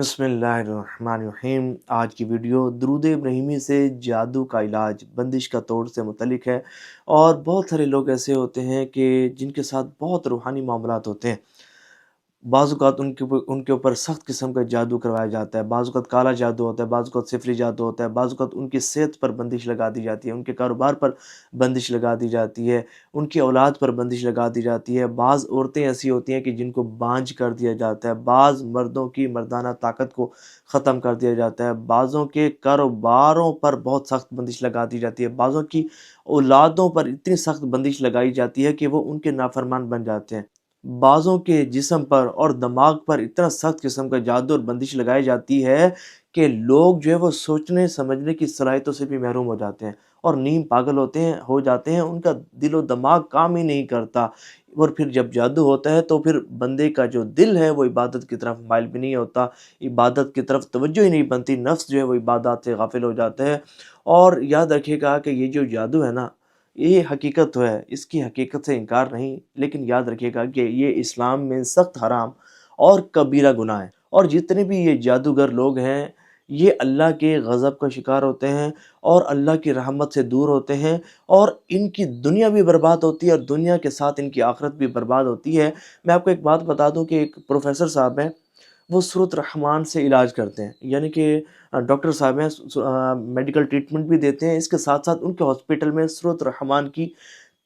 بسم اللہ الرحمن الرحیم۔ آج کی ویڈیو درود ابراہیمی سے جادو کا علاج بندش کا توڑ سے متعلق ہے، اور بہت سارے لوگ ایسے ہوتے ہیں کہ جن کے ساتھ بہت روحانی معاملات ہوتے ہیں۔ بعض اوقات ان کے اوپر سخت قسم کا جادو کروایا جاتا ہے، بعض اوقات کالا جادو ہوتا ہے، بعض اوقات صفری جادو ہوتا ہے، بعض اوقات ان کی صحت پر بندش لگا دی جاتی ہے، ان کے کاروبار پر بندش لگا دی جاتی ہے، ان کی اولاد پر بندش لگا دی جاتی ہے۔ بعض عورتیں ایسی ہوتی ہیں کہ جن کو بانجھ کر دیا جاتا ہے، بعض مردوں کی مردانہ طاقت کو ختم کر دیا جاتا ہے، بعضوں کے کاروباروں پر بہت سخت بندش لگا دی جاتی ہے، بعضوں کی اولادوں پر اتنی سخت بندش لگائی جاتی ہے کہ وہ ان کے نافرمان بن جاتے ہیں۔ بعضوں کے جسم پر اور دماغ پر اتنا سخت قسم کا جادو اور بندش لگائی جاتی ہے کہ لوگ جو ہے وہ سوچنے سمجھنے کی صلاحیتوں سے بھی محروم ہو جاتے ہیں اور نیم پاگل ہو جاتے ہیں، ان کا دل و دماغ کام ہی نہیں کرتا۔ اور پھر جب جادو ہوتا ہے تو پھر بندے کا جو دل ہے وہ عبادت کی طرف مائل بھی نہیں ہوتا، عبادت کی طرف توجہ ہی نہیں بنتی، نفس جو ہے وہ عبادات سے غافل ہو جاتا ہے۔ اور یاد رکھیے گا کہ یہ جو جادو ہے نا، یہ حقیقت تو ہے، اس کی حقیقت سے انکار نہیں، لیکن یاد رکھیے گا کہ یہ اسلام میں سخت حرام اور کبیرہ گناہ ہے، اور جتنے بھی یہ جادوگر لوگ ہیں یہ اللہ کے غضب کا شکار ہوتے ہیں اور اللہ کی رحمت سے دور ہوتے ہیں، اور ان کی دنیا بھی برباد ہوتی ہے اور دنیا کے ساتھ ان کی آخرت بھی برباد ہوتی ہے۔ میں آپ کو ایک بات بتا دوں کہ ایک پروفیسر صاحب ہیں، وہ سورۃ الرحمن سے علاج کرتے ہیں، یعنی کہ ڈاکٹر صاحب ہیں، میڈیکل ٹریٹمنٹ بھی دیتے ہیں، اس کے ساتھ ساتھ ان کے ہاسپٹل میں سورۃ الرحمن کی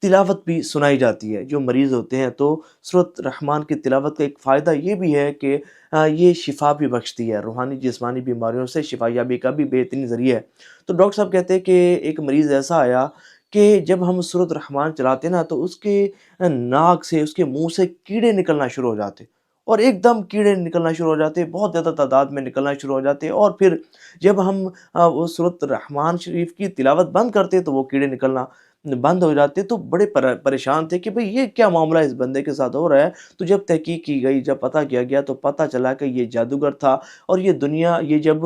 تلاوت بھی سنائی جاتی ہے۔ جو مریض ہوتے ہیں تو سورۃ الرحمن کی تلاوت کا ایک فائدہ یہ بھی ہے کہ یہ شفا بھی بخشتی ہے، روحانی جسمانی بیماریوں سے شفا یابی کا بھی بہترین ذریعہ ہے۔ تو ڈاکٹر صاحب کہتے ہیں کہ ایک مریض ایسا آیا کہ جب ہم سورۃ الرحمن چلاتے نا تو اس کے ناک سے، اس کے منہ سے کیڑے نکلنا شروع ہو جاتے، اور ایک دم کیڑے نکلنا شروع ہو جاتے، بہت زیادہ تعداد میں نکلنا شروع ہو جاتے، اور پھر جب ہم وہ سورۃ الرحمن شریف کی تلاوت بند کرتے تو وہ کیڑے نکلنا بند ہو جاتے۔ تو بڑے پریشان تھے کہ بھئی یہ کیا معاملہ اس بندے کے ساتھ ہو رہا ہے۔ تو جب تحقیق کی گئی، جب پتہ کیا گیا تو پتہ چلا کہ یہ جادوگر تھا، اور یہ جب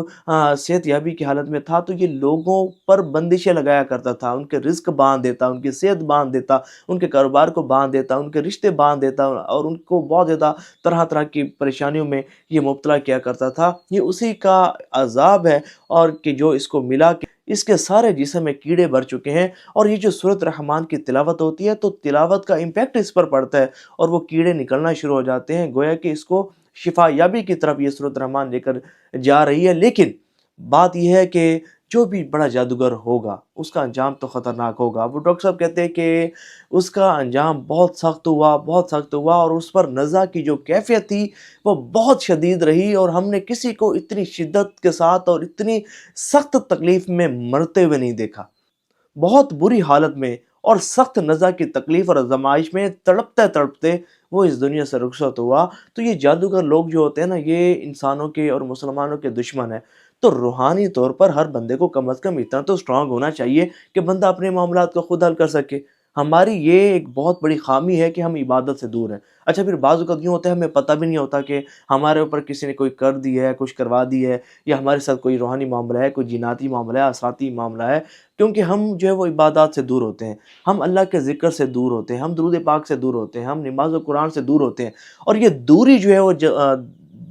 صحت یابی کی حالت میں تھا تو یہ لوگوں پر بندشیں لگایا کرتا تھا، ان کے رزق باندھ دیتا، ان کی صحت باندھ دیتا، ان کے کاروبار کو باندھ دیتا، ان کے رشتے باندھ دیتا، اور ان کو بہت زیادہ طرح طرح کی پریشانیوں میں یہ مبتلا کیا کرتا تھا۔ یہ اسی کا عذاب ہے، اور کہ جو اس کو ملا کہ اس کے سارے جسم میں کیڑے بھر چکے ہیں، اور یہ جو سورۃ الرحمن کی تلاوت ہوتی ہے تو تلاوت کا امپیکٹ اس پر پڑتا ہے اور وہ کیڑے نکلنا شروع ہو جاتے ہیں، گویا کہ اس کو شفا یابی کی طرف یہ سورۃ الرحمن لے کر جا رہی ہے۔ لیکن بات یہ ہے کہ جو بھی بڑا جادوگر ہوگا اس کا انجام تو خطرناک ہوگا۔ وہ ڈاکٹر صاحب کہتے ہیں کہ اس کا انجام بہت سخت ہوا، بہت سخت ہوا، اور اس پر نزع کی جو کیفیت تھی وہ بہت شدید رہی، اور ہم نے کسی کو اتنی شدت کے ساتھ اور اتنی سخت تکلیف میں مرتے ہوئے نہیں دیکھا۔ بہت بری حالت میں اور سخت نزع کی تکلیف اور آزمائش میں تڑپتے تڑپتے وہ اس دنیا سے رخصت ہوا۔ تو یہ جادوگر لوگ جو ہوتے ہیں نا، یہ انسانوں کے اور مسلمانوں کے دشمن ہیں۔ تو روحانی طور پر ہر بندے کو کم از کم اتنا تو سٹرونگ ہونا چاہیے کہ بندہ اپنے معاملات کو خود حل کر سکے۔ ہماری یہ ایک بہت بڑی خامی ہے کہ ہم عبادت سے دور ہیں۔ اچھا، پھر بعض اوقات یوں ہوتا ہے ہمیں پتہ بھی نہیں ہوتا کہ ہمارے اوپر کسی نے کوئی کر دی ہے، کچھ کروا دی ہے، یا ہمارے ساتھ کوئی روحانی معاملہ ہے، کوئی جناتی معاملہ ہے، اسراتی معاملہ ہے، کیونکہ ہم جو ہے وہ عبادات سے دور ہوتے ہیں، ہم اللہ کے ذکر سے دور ہوتے ہیں، ہم درود پاک سے دور ہوتے ہیں، ہم نماز و قرآن سے دور ہوتے ہیں، اور یہ دوری جو ہے وہ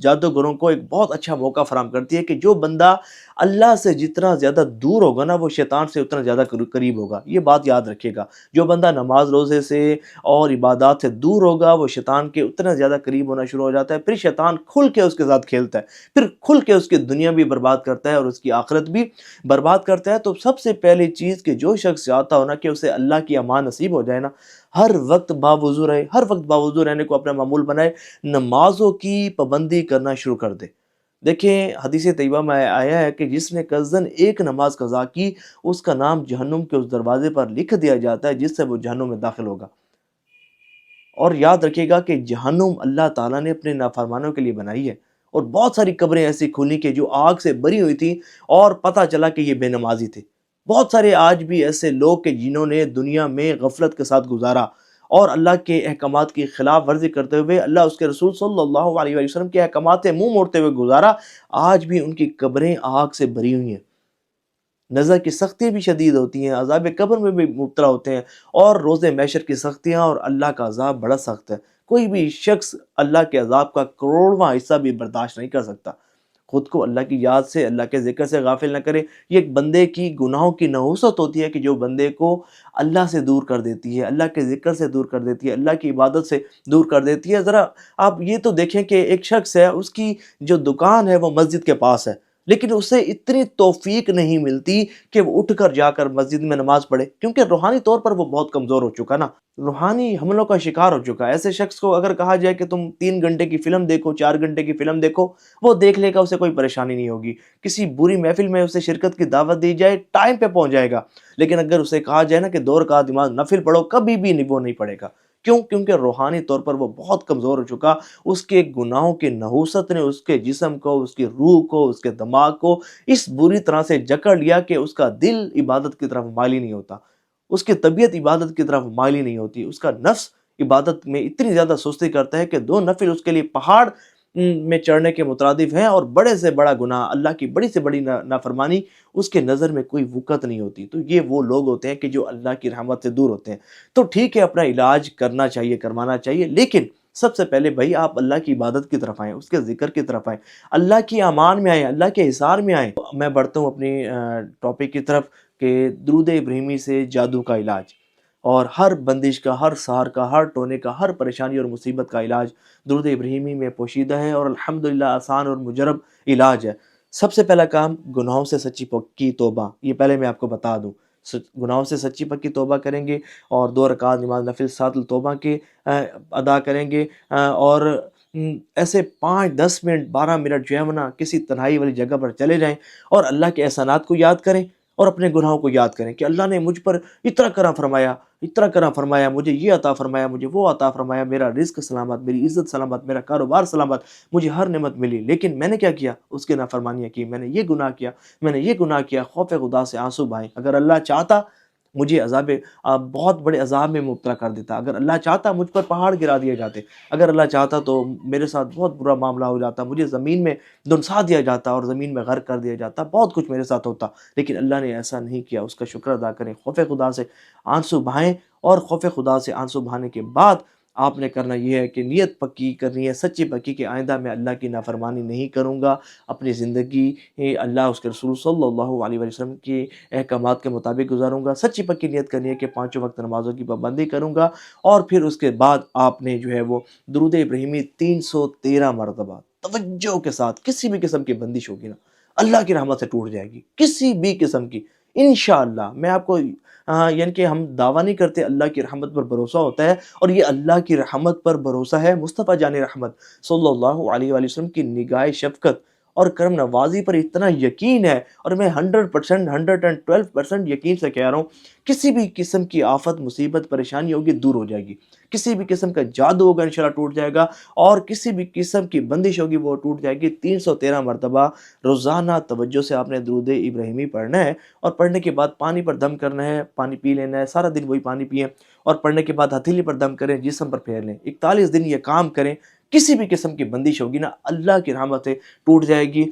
جادوگروں کو ایک بہت اچھا موقع فراہم کرتی ہے کہ جو بندہ اللہ سے جتنا زیادہ دور ہوگا نا، وہ شیطان سے اتنا زیادہ قریب ہوگا۔ یہ بات یاد رکھیے گا، جو بندہ نماز روزے سے اور عبادات سے دور ہوگا وہ شیطان کے اتنا زیادہ قریب ہونا شروع ہو جاتا ہے، پھر شیطان کھل کے اس کے ساتھ کھیلتا ہے، پھر کھل کے اس کی دنیا بھی برباد کرتا ہے اور اس کی آخرت بھی برباد کرتا ہے۔ تو سب سے پہلی چیز کہ جو شخص چاہتا ہو نا کہ اسے اللہ کی امان نصیب ہو جائے نا، ہر وقت باوضو رہے، ہر وقت باوضو رہنے کو اپنا معمول بنائے، نمازوں کی پابندی کرنا شروع کر دے۔ دیکھیں حدیث طیبہ میں آیا ہے کہ جس نے قصداً ایک نماز قضا کی، اس کا نام جہنم کے اس دروازے پر لکھ دیا جاتا ہے جس سے وہ جہنم میں داخل ہوگا۔ اور یاد رکھیے گا کہ جہنم اللہ تعالیٰ نے اپنے نافرمانوں کے لیے بنائی ہے، اور بہت ساری قبریں ایسی کھلی کہ جو آگ سے بری ہوئی تھیں اور پتہ چلا کہ یہ بے نمازی تھے۔ بہت سارے آج بھی ایسے لوگ کہ جنہوں نے دنیا میں غفلت کے ساتھ گزارا اور اللہ کے احکامات کی خلاف ورزی کرتے ہوئے، اللہ اس کے رسول صلی اللہ علیہ وسلم کے احکامات سے منہ موڑتے ہوئے گزارا، آج بھی ان کی قبریں آگ سے بری ہوئی ہیں۔ نظر کی سختی بھی شدید ہوتی ہیں، عذاب قبر میں بھی مبتلا ہوتے ہیں، اور روز محشر کی سختیاں اور اللہ کا عذاب بڑا سخت ہے۔ کوئی بھی شخص اللہ کے عذاب کا کروڑواں حصہ بھی برداشت نہیں کر سکتا۔ خود کو اللہ کی یاد سے، اللہ کے ذکر سے غافل نہ کرے۔ یہ ایک بندے کی گناہوں کی نحوست ہوتی ہے کہ جو بندے کو اللہ سے دور کر دیتی ہے، اللہ کے ذکر سے دور کر دیتی ہے، اللہ کی عبادت سے دور کر دیتی ہے۔ ذرا آپ یہ تو دیکھیں کہ ایک شخص ہے، اس کی جو دکان ہے وہ مسجد کے پاس ہے، لیکن اسے اتنی توفیق نہیں ملتی کہ وہ اٹھ کر جا کر مسجد میں نماز پڑھے، کیونکہ روحانی طور پر وہ بہت کمزور ہو چکا نا، روحانی حملوں کا شکار ہو چکا ہے۔ ایسے شخص کو اگر کہا جائے کہ تم 3 گھنٹے کی فلم دیکھو، 4 گھنٹے کی فلم دیکھو، وہ دیکھ لے گا، اسے کوئی پریشانی نہیں ہوگی۔ کسی بری محفل میں اسے شرکت کی دعوت دی جائے، ٹائم پہ پہنچ جائے گا، لیکن اگر اسے کہا جائے نا کہ 2 رکعت نماز نفل پڑھو، کبھی بھی وہ نہیں پڑھے گا۔ کیوں؟ کیونکہ روحانی طور پر وہ بہت کمزور ہو چکا، اس کے گناہوں کی نحوست نے اس کے جسم کو، اس کی روح کو، اس کے دماغ کو اس بری طرح سے جکڑ لیا کہ اس کا دل عبادت کی طرف مائل ہی نہیں ہوتا، اس کی طبیعت عبادت کی طرف مائل ہی نہیں ہوتی، اس کا نفس عبادت میں اتنی زیادہ سستی کرتا ہے کہ 2 نفل اس کے لیے پہاڑ میں چڑھنے کے مترادف ہیں، اور بڑے سے بڑا گناہ، اللہ کی بڑی سے بڑی نافرمانی اس کے نظر میں کوئی وقت نہیں ہوتی۔ تو یہ وہ لوگ ہوتے ہیں کہ جو اللہ کی رحمت سے دور ہوتے ہیں۔ تو ٹھیک ہے، اپنا علاج کرنا چاہیے، کروانا چاہیے، لیکن سب سے پہلے بھائی آپ اللہ کی عبادت کی طرف آئیں، اس کے ذکر کی طرف آئیں، اللہ کی امان میں آئیں، اللہ کے حصار میں آئیں۔ میں بڑھتا ہوں اپنی ٹاپک کی طرف کہ درود ابراہیمی سے جادو کا علاج، اور ہر بندش کا، ہر سحر کا، ہر ٹونے کا، ہر پریشانی اور مصیبت کا علاج درود ابراہیمی میں پوشیدہ ہے، اور الحمدللہ آسان اور مجرب علاج ہے۔ سب سے پہلا کام، گناہوں سے سچی پکی توبہ، یہ پہلے میں آپ کو بتا دوں۔ گناہوں سے سچی پکی توبہ کریں گے، اور 2 رکعت نماز نفل ساتھ توبہ کے ادا کریں گے، اور ایسے 5 10 منٹ 12 منٹ جو ہے نا کسی تنہائی والی جگہ پر چلے جائیں، اور اللہ کے احسانات کو یاد کریں، اور اپنے گناہوں کو یاد کریں کہ اللہ نے مجھ پر اتنا کرم فرمایا، اتنا کرم فرمایا، مجھے یہ عطا فرمایا، مجھے وہ عطا فرمایا، میرا رزق سلامت، میری عزت سلامت، میرا کاروبار سلامت، مجھے ہر نعمت ملی، لیکن میں نے کیا کیا؟ اس کے نافرمانیاں کی، میں نے یہ گناہ کیا، میں نے یہ گناہ کیا۔ خوف خدا سے آنسو بہائیں۔ اگر اللہ چاہتا مجھے بہت بڑے عذاب میں مبتلا کر دیتا، اگر اللہ چاہتا مجھ پر پہاڑ گرا دیے جاتے، اگر اللہ چاہتا تو میرے ساتھ بہت برا معاملہ ہو جاتا، مجھے زمین میں دنسا دیا جاتا اور زمین میں غرق کر دیا جاتا، بہت کچھ میرے ساتھ ہوتا، لیکن اللہ نے ایسا نہیں کیا۔ اس کا شکر ادا کریں، خوف خدا سے آنسو بہائیں، اور خوف خدا سے آنسو بہانے کے بعد آپ نے کرنا یہ ہے کہ نیت پکی کرنی ہے، سچی پکی، کہ آئندہ میں اللہ کی نافرمانی نہیں کروں گا، اپنی زندگی اللہ، اس کے رسول صلی اللہ علیہ وسلم کی احکامات کے مطابق گزاروں گا۔ سچی پکی نیت کرنی ہے کہ 5 وقت نمازوں کی پابندی کروں گا، اور پھر اس کے بعد آپ نے جو ہے وہ درود ابراہیمی 313 مرتبہ توجہ کے ساتھ، کسی بھی قسم کی بندش ہوگی نا اللہ کی رحمت سے ٹوٹ جائے گی، کسی بھی قسم کی، انشاءاللہ۔ میں آپ کو یعنی کہ ہم دعویٰ نہیں کرتے، اللہ کی رحمت پر بھروسہ ہوتا ہے، اور یہ اللہ کی رحمت پر بھروسہ ہے، مصطفیٰ جان رحمت صلی اللہ علیہ وآلہ وسلم کی نگاہ شفقت اور کرم نوازی پر اتنا یقین ہے، اور میں 100%، 112% یقین سے کہہ رہا ہوں، کسی بھی قسم کی آفت، مصیبت، پریشانی ہوگی دور ہو جائے گی، کسی بھی قسم کا جادو ہوگا انشاءاللہ ٹوٹ جائے گا، اور کسی بھی قسم کی بندش ہوگی وہ ٹوٹ جائے گی۔ 313 مرتبہ روزانہ توجہ سے آپ نے درود ابراہیمی پڑھنا ہے، اور پڑھنے کے بعد پانی پر دم کرنا ہے، پانی پی لینا ہے، سارا دن وہی پانی پئیں، اور پڑھنے کے بعد ہتھیلی پر دم کریں، جسم پر پھیر لیں، 41 دن یہ کام کریں، کسی بھی قسم کی بندش ہوگی نا اللہ کی رحمت سے ٹوٹ جائے گی۔